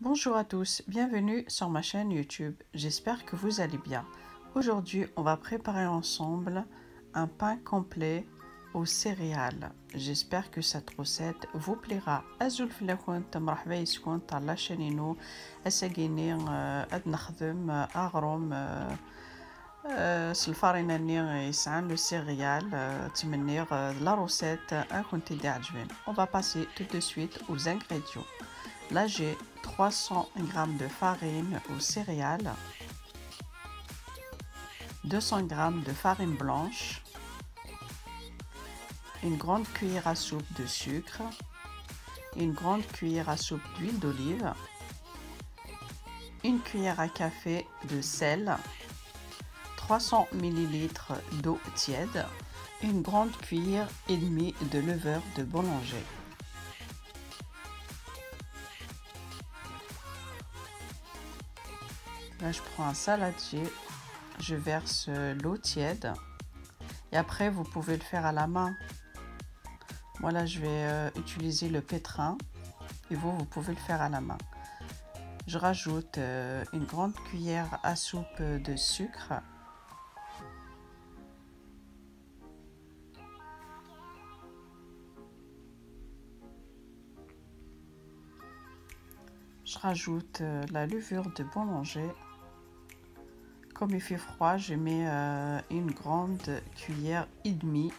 Bonjour à tous, bienvenue sur ma chaîne YouTube. J'espère que vous allez bien. Aujourd'hui, on va préparer ensemble un pain complet aux céréales. J'espère que cette recette vous plaira. أزول في الكونت مرحبا يسكن طالع شانينو أساقيني أد نخدم أغرم الفارينة ني يسعان لو céréal تمنيغ la recette كنت دي عجبين. On va passer tout de suite aux ingrédients. Là, j'ai 300 g de farine aux céréales, 200 g de farine blanche, une grande cuillère à soupe de sucre, une grande cuillère à soupe d'huile d'olive, une cuillère à café de sel, 300 ml d'eau tiède, une grande cuillère et demie de levure de boulanger. Là, je prends un saladier, je verse l'eau tiède et après, vous pouvez le faire à la main. Moi, là, je vais utiliser le pétrin et vous pouvez le faire à la main. Je rajoute une grande cuillère à soupe de sucre. Je rajoute la levure de boulanger. Comme il fait froid, je mets une grande cuillère et demie.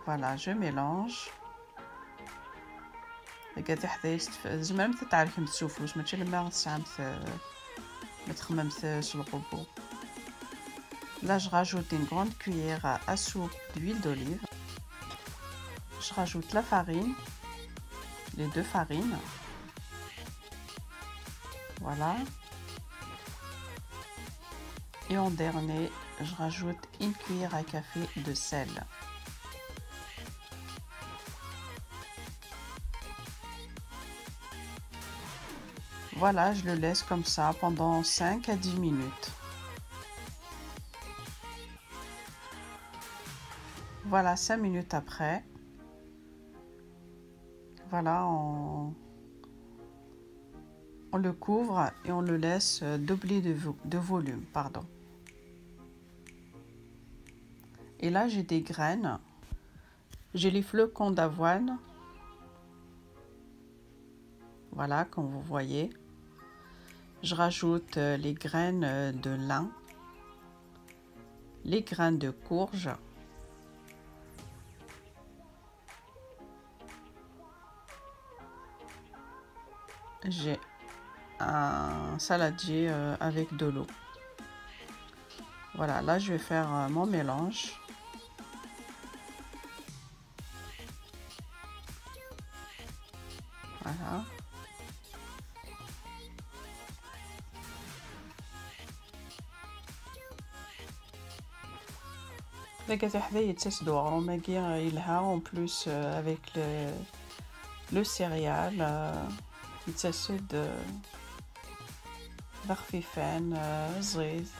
Voilà, je mélange. لقيتي حدايا زعما مثل تعرفي السوفوش ماشي لما ساعه ما تخممتش الغبو. Là, je rajoute une grande cuillère à soupe d'huile d'olive. Je rajoute la farine, les deux farines. Voilà. Et en dernier, je rajoute une cuillère à café de sel. Voilà, je le laisse comme ça pendant 5 à 10 minutes. Voilà, 5 minutes après. Voilà, on le couvre et on le laisse doubler de volume, pardon. Et là, j'ai des graines. J'ai les flocons d'avoine. Voilà, comme vous voyez. Je rajoute les graines de lin, les graines de courge, j'ai un saladier avec de l'eau. Voilà, là je vais faire mon mélange. Voilà. لقيت حذايا يتسدوا غروماكي يلها en plus avec le céréal يتسد خفيفان زغيز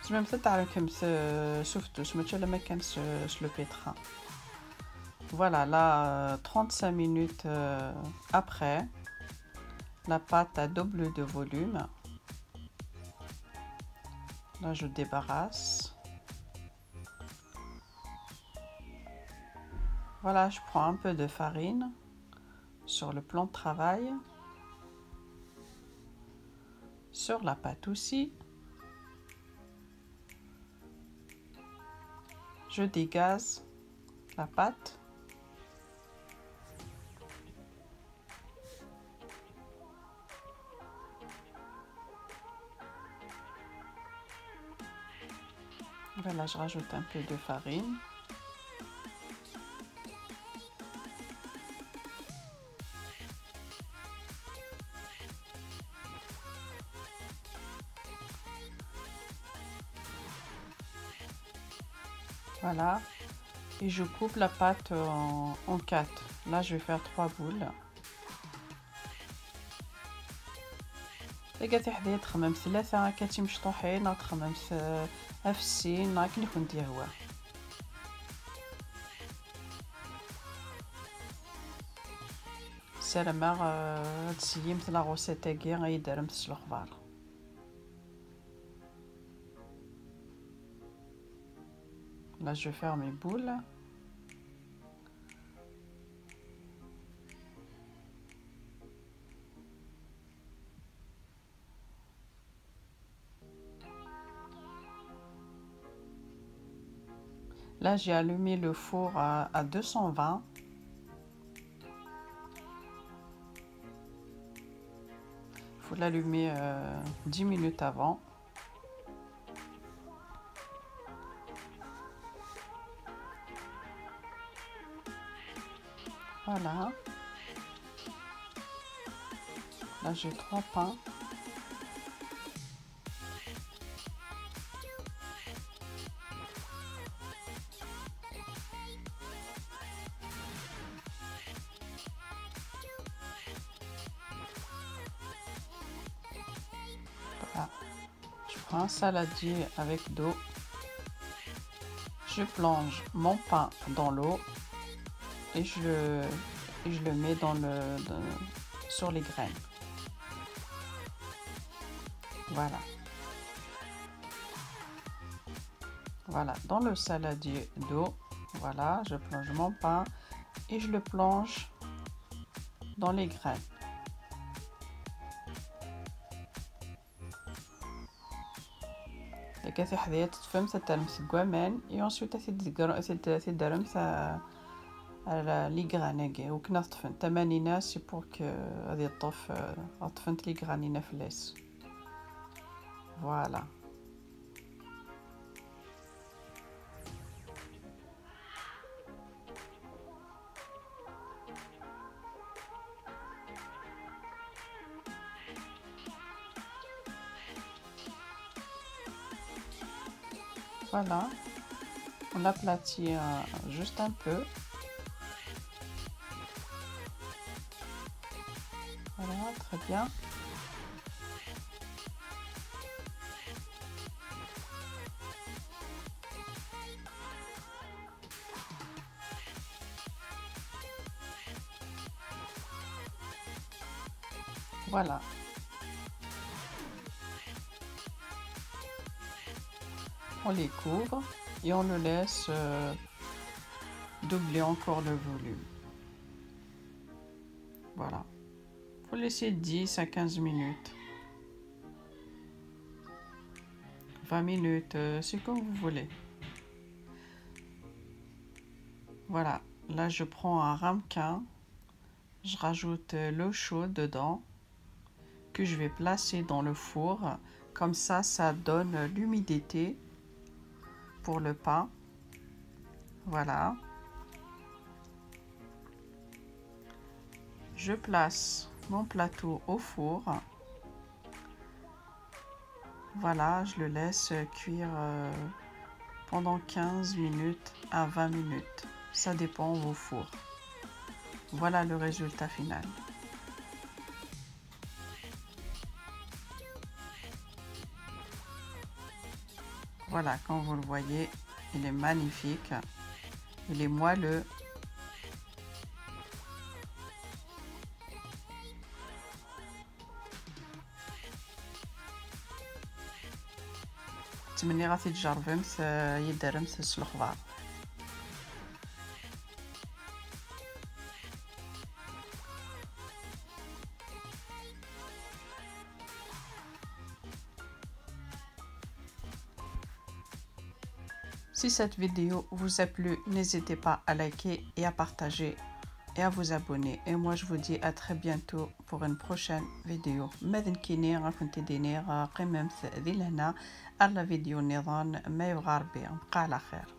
زعما مثل تعرف شفتوش ماشي لما كان le pétrin. Voilà, là 35 minutes après, la pâte a double de volume. Là, je débarrasse. Voilà, je prends un peu de farine sur le plan de travail, sur la pâte aussi. Je dégaze la pâte. Voilà, je rajoute un peu de farine. Voilà, et je coupe la pâte en 4. Là, je vais faire 3 boules. لقيتي حدايا تخمم 3 كاتي مشطوحين تخمم أفسين كي نكون ديروا. سلامة تسيمت لا غوسيتاكي غيدرم الخبار. Là, je vais faire mes boules. Là, j'ai allumé le four à 220. Il faut l'allumer 10 minutes avant. Voilà. Là, j'ai 3 pains. Voilà. Je prends un saladier avec d'eau. Je plonge mon pain dans l'eau et je le mets sur les graines. Voilà. Voilà, dans le saladier d'eau, voilà, je plonge mon pain et je le plonge dans les graines. كاثي حذايا تتفهم تترمس كوامان اي انسويت تدرمس على لي غرانيكي وكنا طفن 80 سي بور كو غادي يطوف طفنت لي غرانينا فلاس. فوالا voilà, on aplatit juste un peu. Voilà, très bien. Voilà. On les couvre et on le laisse doubler encore le volume. Voilà. Faut laisser 10 à 15 minutes. 20 minutes, c'est comme vous voulez. Voilà. Là, je prends un ramequin. Je rajoute l'eau chaude dedans que je vais placer dans le four. Comme ça donne l'humidité pour le pain. Voilà. Je place mon plateau au four. Voilà, je le laisse cuire pendant 15 minutes à 20 minutes. Ça dépend de vos fours. Voilà le résultat final. Voilà, comme vous le voyez, il est magnifique. Il est moelleux. تمني غادي تجربي يدار مسلسل الخضار. Si cette vidéo vous a plu, n'hésitez pas à liker et à partager et à vous abonner. Et moi, je vous dis à très bientôt pour une prochaine vidéo. ماذا نكيني كنت دينير قمم ذي لهنا على فيديو النظام ما يغار بهم. بقى على خير.